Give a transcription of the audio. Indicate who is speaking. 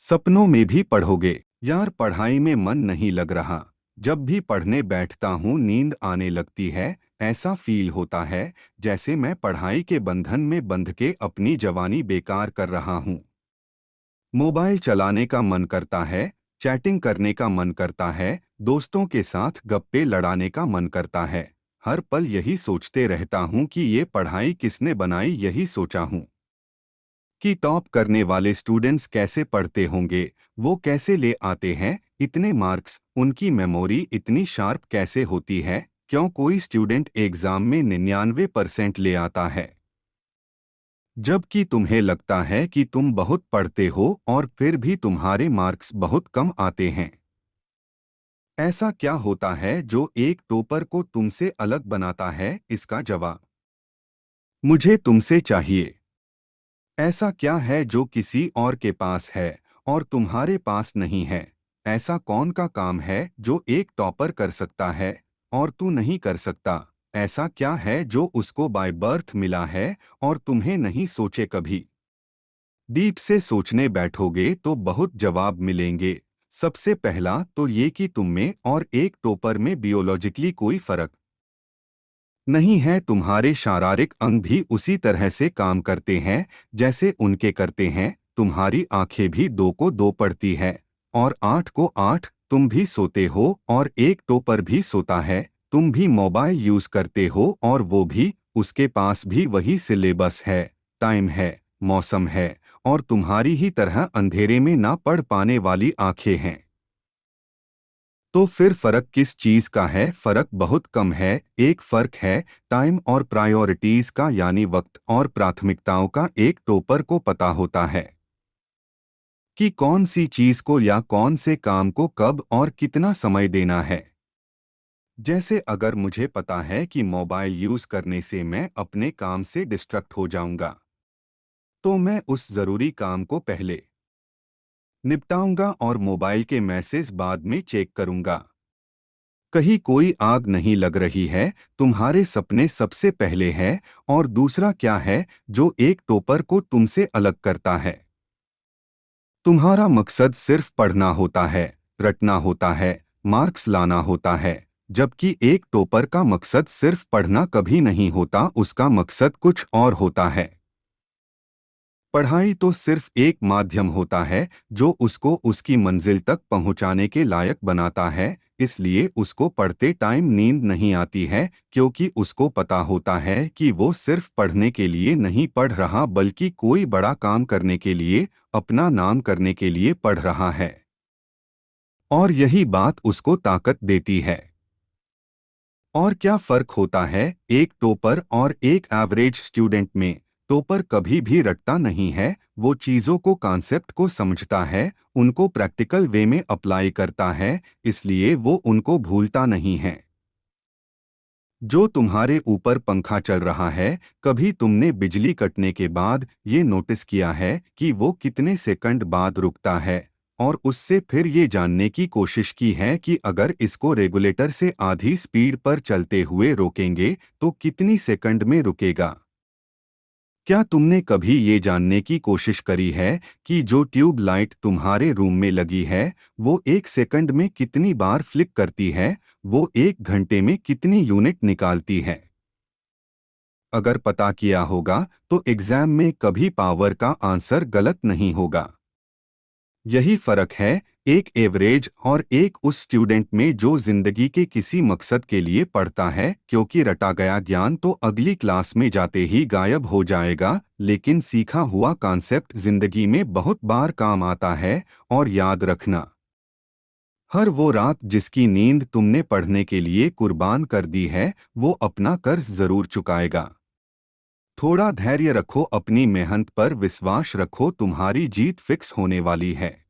Speaker 1: सपनों में भी पढ़ोगे। यार पढ़ाई में मन नहीं लग रहा। जब भी पढ़ने बैठता हूँ नींद आने लगती है। ऐसा फील होता है जैसे मैं पढ़ाई के बंधन में बंध के अपनी जवानी बेकार कर रहा हूँ। मोबाइल चलाने का मन करता है, चैटिंग करने का मन करता है, दोस्तों के साथ गप्पे लड़ाने का मन करता है। हर पल यही सोचते रहता हूँ कि ये पढ़ाई किसने बनाई। यही सोचा हूँ कि टॉप करने वाले स्टूडेंट्स कैसे पढ़ते होंगे, वो कैसे ले आते हैं इतने मार्क्स, उनकी मेमोरी इतनी शार्प कैसे होती है। क्यों कोई स्टूडेंट एग्जाम में 99% ले आता है जबकि तुम्हें लगता है कि तुम बहुत पढ़ते हो और फिर भी तुम्हारे मार्क्स बहुत कम आते हैं। ऐसा क्या होता है जो एक टॉपर को तुमसे अलग बनाता है? इसका जवाब मुझे तुमसे चाहिए। ऐसा क्या है जो किसी और के पास है और तुम्हारे पास नहीं है? ऐसा कौन का काम है जो एक टॉपर कर सकता है और तू नहीं कर सकता? ऐसा क्या है जो उसको बाय बर्थ मिला है और तुम्हें नहीं सोचे कभी? डीप से सोचने बैठोगे तो बहुत जवाब मिलेंगे। सबसे पहला तो ये कि तुम में और एक टॉपर में बियोलॉजिकली कोई फर्क नहीं है। तुम्हारे शारीरिक अंग भी उसी तरह से काम करते हैं जैसे उनके करते हैं। तुम्हारी आंखें भी 2 को 2 पढ़ती है और 8 को 8। तुम भी सोते हो और एक टॉपर भी सोता है। तुम भी मोबाइल यूज करते हो और वो भी, उसके पास भी वही सिलेबस है, टाइम है, मौसम है और तुम्हारी ही तरह अंधेरे में ना पढ़ पाने वाली आंखें हैं। तो फिर फर्क किस चीज का है? फर्क बहुत कम है। एक फर्क है टाइम और प्रायोरिटीज का, यानी वक्त और प्राथमिकताओं का। एक टॉपर को पता होता है कि कौन सी चीज को या कौन से काम को कब और कितना समय देना है। जैसे अगर मुझे पता है कि मोबाइल यूज करने से मैं अपने काम से डिस्ट्रैक्ट हो जाऊंगा, तो मैं उस जरूरी काम को पहले निपटाऊंगा और मोबाइल के मैसेज बाद में चेक करूंगा। कहीं कोई आग नहीं लग रही है, तुम्हारे सपने सबसे पहले है। और दूसरा क्या है जो एक टॉपर को तुमसे अलग करता है? तुम्हारा मकसद सिर्फ पढ़ना होता है, रटना होता है, मार्क्स लाना होता है। जबकि एक टॉपर का मकसद सिर्फ पढ़ना कभी नहीं होता, उसका मकसद कुछ और होता है। पढ़ाई तो सिर्फ एक माध्यम होता है जो उसको उसकी मंजिल तक पहुंचाने के लायक बनाता है। इसलिए उसको पढ़ते टाइम नींद नहीं आती है, क्योंकि उसको पता होता है कि वो सिर्फ पढ़ने के लिए नहीं पढ़ रहा, बल्कि कोई बड़ा काम करने के लिए, अपना नाम करने के लिए पढ़ रहा है। और यही बात उसको ताकत देती है। और क्या फर्क होता है एक टॉपर और एक एवरेज स्टूडेंट में? टॉपर कभी भी रटता नहीं है, वो चीज़ों को, कॉन्सेप्ट को समझता है, उनको प्रैक्टिकल वे में अप्लाई करता है, इसलिए वो उनको भूलता नहीं है। जो तुम्हारे ऊपर पंखा चल रहा है, कभी तुमने बिजली कटने के बाद ये नोटिस किया है कि वो कितने सेकंड बाद रुकता है? और उससे फिर ये जानने की कोशिश की है कि अगर इसको रेगुलेटर से आधी स्पीड पर चलते हुए रोकेंगे तो कितनी सेकंड में रुकेगा? क्या तुमने कभी ये जानने की कोशिश करी है कि जो ट्यूब लाइट तुम्हारे रूम में लगी है वो 1 सेकंड में कितनी बार फ्लिक करती है, वो 1 घंटे में कितनी यूनिट निकालती है? अगर पता किया होगा तो एग्जाम में कभी पावर का आंसर गलत नहीं होगा। यही फर्क है एक एवरेज और एक उस स्टूडेंट में जो जिंदगी के किसी मकसद के लिए पढ़ता है, क्योंकि रटा गया ज्ञान तो अगली क्लास में जाते ही गायब हो जाएगा, लेकिन सीखा हुआ कॉन्सेप्ट जिंदगी में बहुत बार काम आता है। और याद रखना, हर वो रात जिसकी नींद तुमने पढ़ने के लिए कुर्बान कर दी है, वो अपना कर्ज जरूर चुकाएगा। थोड़ा धैर्य रखो, अपनी मेहनत पर विश्वास रखो, तुम्हारी जीत फिक्स होने वाली है।